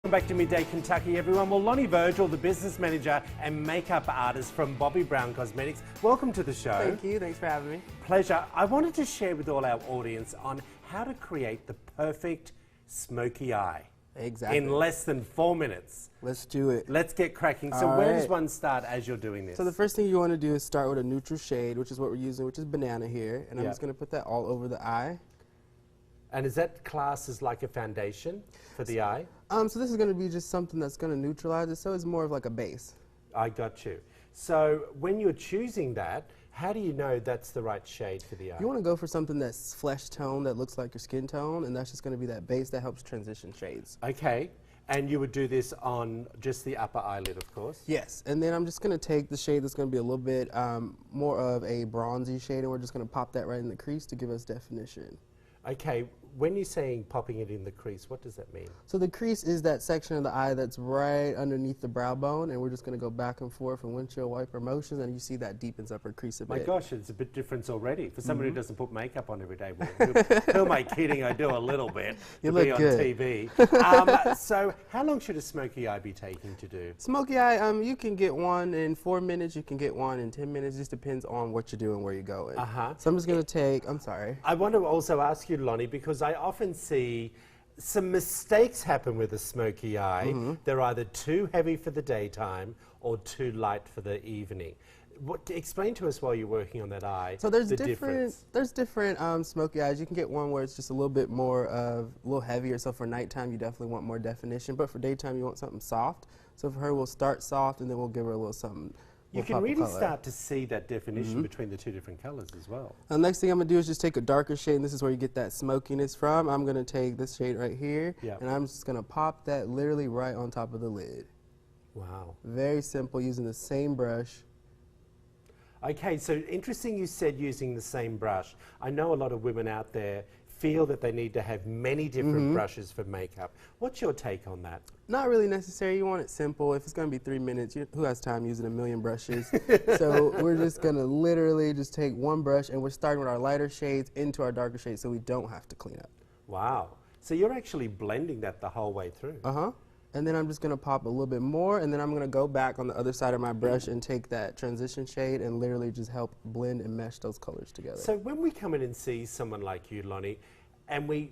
Welcome back to Midday Kentucky, everyone. Well, Lonnie Virgil, the business manager and makeup artist from Bobbi Brown Cosmetics, welcome to the show. Thank you. Thanks for having me. Pleasure. I wanted to share with all our audience on how to create the perfect smoky eye. Exactly. In less than 4 minutes. Let's do it. Let's get cracking. So where does one start as you're doing this? So the first thing you want to do is start with a neutral shade, which is what we're using, which is banana here. And I'm just going to put that all over the eye. And is that classed as like a foundation for the eye? So this is going to be just something that's going to neutralize it, so it's more of like a base. I got you. So when you're choosing that, how do you know that's the right shade for the eye? You want to go for something that's flesh tone, that looks like your skin tone, and that's just going to be that base that helps transition shades. Okay. And you would do this on just the upper eyelid, of course? Yes. And then I'm just going to take the shade that's going to be a little bit more of a bronzy shade, and we're just going to pop that right in the crease to give us definition. Okay, when you're saying popping it in the crease, what does that mean? So the crease is that section of the eye that's right underneath the brow bone, and we're just going to go back and forth in windshield wiper motions, and you see that deepens up her crease a bit. My gosh, it's a bit different already. For somebody who doesn't put makeup on every day, who am I kidding? I do a little bit You to look be on good. TV. So how long should a smoky eye be taking to do? Smoky eye, you can get one in 4 minutes, you can get one in 10 minutes, just depends on what you're doing, where you're going. So I'm just going to take, I'm sorry. I want to also ask you, Lonnie, because I often see some mistakes happen with a smoky eye. They're either too heavy for the daytime or too light for the evening. Explain to us while you're working on that eye. So there's the different smoky eyes. You can get one where it's just a little bit more of a little heavier. So for nighttime, you definitely want more definition. But for daytime, you want something soft. So for her, we'll start soft, and then we'll give her a little something. You can really start to see that definition between the two different colors as well. The next thing I'm going to do is just take a darker shade, and this is where you get that smokiness from. I'm going to take this shade right here, and I'm just going to pop that literally right on top of the lid. Wow. Very simple, using the same brush. Okay, so interesting you said using the same brush. I know a lot of women out there feel that they need to have many different brushes for makeup. What's your take on that? Not really necessary. You want it simple. If it's going to be 3 minutes, who has time using a million brushes? So we're just going to literally just take one brush, and we're starting with our lighter shades into our darker shades so we don't have to clean up. Wow. So you're actually blending that the whole way through. And then I'm just going to pop a little bit more, and then I'm going to go back on the other side of my brush and take that transition shade and literally just help blend and mesh those colors together. So when we come in and see someone like you, Lonnie, and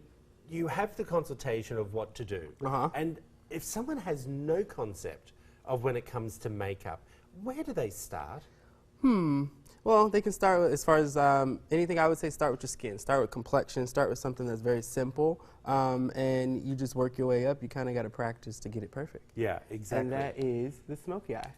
you have the consultation of what to do, and if someone has no concept of when it comes to makeup, where do they start? Well, they can start with, as far as anything, I would say start with your skin. Start with complexion. Start with something that's very simple, and you just work your way up. You kind of got to practice to get it perfect. Yeah, exactly. And that is the smoky eye.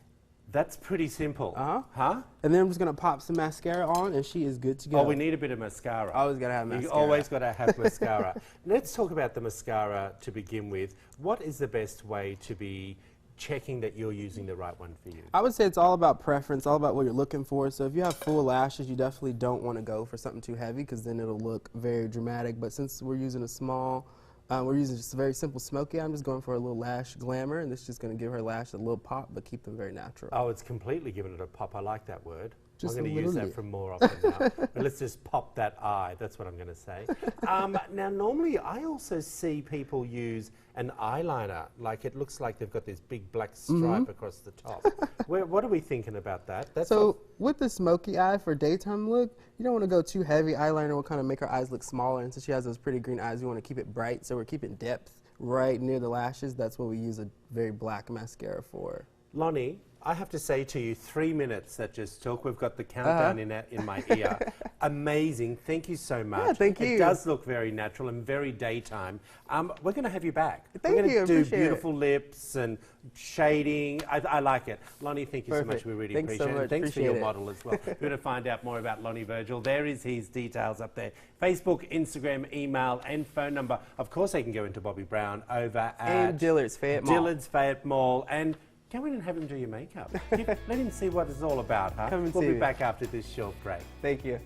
That's pretty simple. And then I'm just going to pop some mascara on, and she is good to go. Oh, we need a bit of mascara. Always got to have mascara. You always got to have mascara. Let's talk about the mascara to begin with. What is the best way to be checking that you're using the right one for you? I would say it's all about preference, all about what you're looking for. So if you have full lashes, you definitely don't want to go for something too heavy, because then it'll look very dramatic. But since we're using a small, we're using just a very simple smoky, I'm just going for a little lash glamour, and this is just going to give her lash a little pop, but keep them very natural. Oh, it's completely giving it a pop. I like that word. Just I'm going to use that for more often now. But let's just pop that eye. That's what I'm going to say. Now, normally I also see people use an eyeliner. Like it looks like they've got this big black stripe across the top. What are we thinking about that? So with the smoky eye for daytime look, you don't want to go too heavy. Eyeliner will kind of make her eyes look smaller. And since she has those pretty green eyes, we want to keep it bright. So we're keeping depth right near the lashes. That's what we use a very black mascara for. Lonnie, I have to say to you, 3 minutes that just took. We've got the countdown in my ear. Amazing. Thank you so much. Yeah, thank you. It does look very natural and very daytime. We're going to have you back. Thank We're you. going to do Appreciate beautiful lips and shading. I like it. Lonnie, thank you so much. We really Thanks appreciate so it. much. And thanks Appreciate for your it. model as well. We're going to find out more about Lonnie Virgil. There is his details up there. Facebook, Instagram, email, and phone number. Of course, they can go into Bobbi Brown over at Dillard's Fayette Mall. Dillard's Fayette Mall. And go in and have him do your makeup. Let him see what it's all about, huh? Come and we'll see be me. back after this short break. Thank you.